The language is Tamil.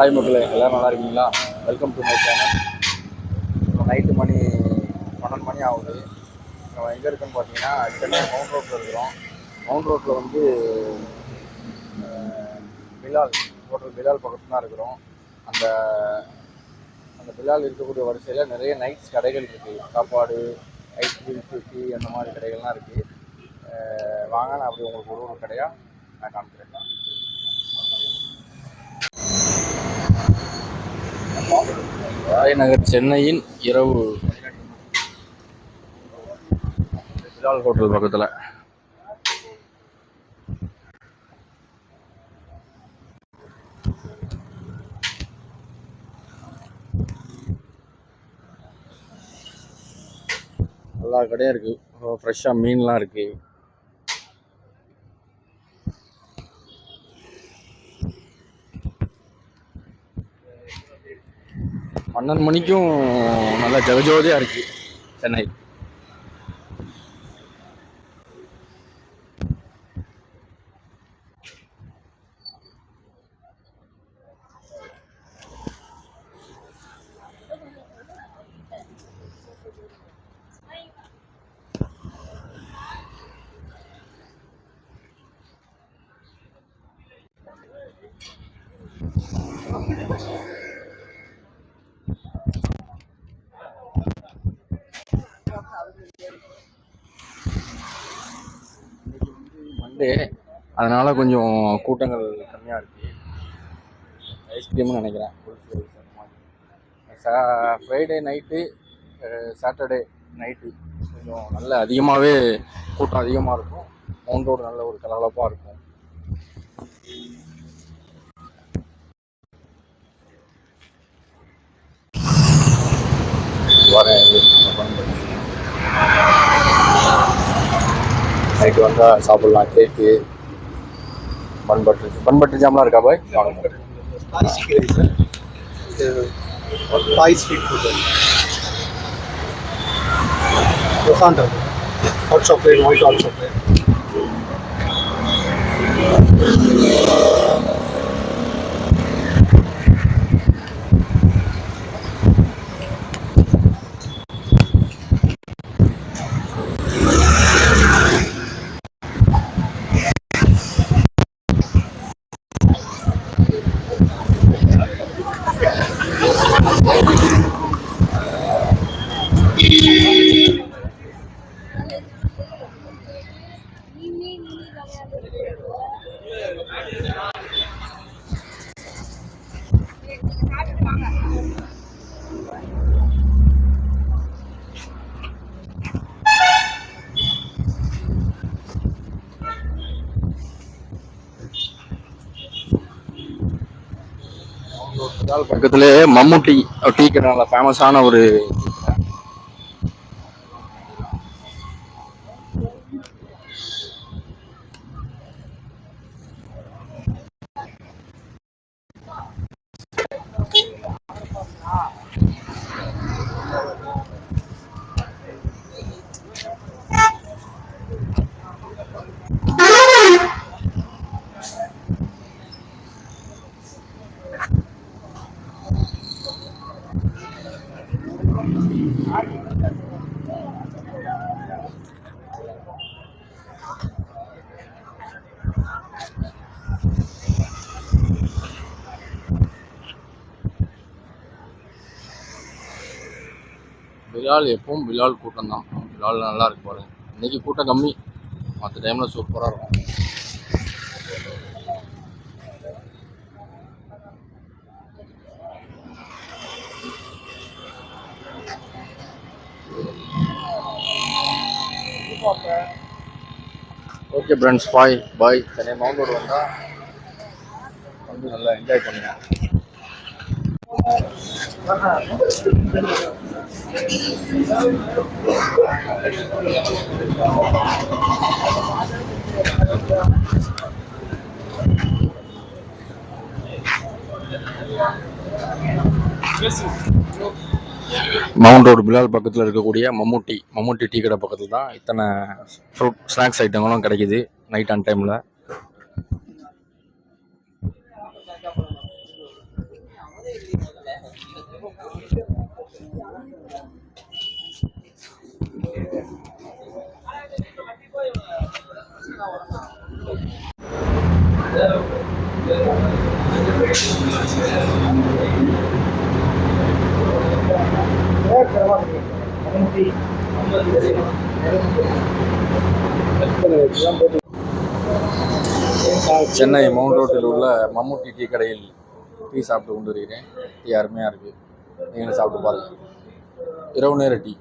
ஹாய் மக்களே, எல்லோரும் நல்லா இருக்கீங்களா? Welcome to my channel. இப்போ நைட்டு மணி 12 மணி ஆகுது. நம்ம எங்கே இருக்குன்னு பார்த்தீங்கன்னா சென்னை மவுண்ட் ரோட்டில் இருக்கிறோம். மவுண்ட் ரோட்டில் வந்து பிலால் ஹோட்டல் பிலால் பக்கத்தில் தான் இருக்கிறோம். அந்த அந்த பிலால் இருக்கக்கூடிய வரிசையில் நிறைய நைட்ஸ் கடைகள் இருக்குது. சாப்பாடு, ஐஸ்கிரீம், டீ அந்த மாதிரி கடைகள்லாம் இருக்குது. வாங்க, நான் அப்படி உங்களுக்கு ஒரு கடையாக நான் காமிக்கிறேன். நகர் சென்னையின் இரவு பிலால் ஹோட்டல் பக்கத்தில். எல்லா கடையும் இருக்குது. ஃப்ரெஷ்ஷாக மீன்லாம் இருக்குது. பன்னெண்டு மணிக்கும் நல்லா ஜகஜோதியாக இருக்குது சென்னை. மண்டே, அதனால் கொஞ்சம் கூட்டங்கள் கம்மியாக இருக்குது. ஐஸ்கிரீம்னு நினைக்கிறேன். ஃப்ரைடே நைட்டு, சாட்டர்டே நைட்டு கொஞ்சம் நல்ல அதிகமாகவே கூட்டம் அதிகமாக இருக்கும். மவுண்ட் ரோடு நல்ல ஒரு கலகலப்பாக இருக்கும். வரேன் நைட்டு வந்தால் சாப்பிட்லாம். கேக்கு, பன் பட்டர் ஜாம்லாம் இருக்கா பாய்? Thai street food. Croissant, hot chocolate, white hot chocolate. பக்கத்துலேயே மம்முட்டி டீ கடை, நல்ல ஃபேமஸான ஒரு பிலால். எப்பவும் பிலால் கூட்டம் தான். பிலால் நல்லா இருக்கு பாருங்க. இன்னைக்கு கூட்டம் கம்மி, மற்ற டைமில் சூப்பராக இருக்கும். ஓகே ஃப்ரெண்ட்ஸ், பாய். சென்னை மவுண்ட் ரோடு வந்தால் வந்து நல்லா என்ஜாய் பண்ணுங்க. மவுண்ட் ரோடு பிலால் பக்கத்தில் இருக்கக்கூடிய மம்முட்டி டீ கடை பக்கத்தில் தான் இத்தனை ஃப்ரூட் ஸ்நாக்ஸ் ஐட்டங்களும் கிடைக்குது நைட் ஆன் டைமில். சென்னை மவுண்ட் ரோட்டில் உள்ள மம்முட்டி டீ கடையில் டீ சாப்பிட்டு கொண்டு வருகிறேன். டீ அருமையாக இருக்குது. நீங்களும் சாப்பிட்டு பாருங்கள். இரவு நேர டீ.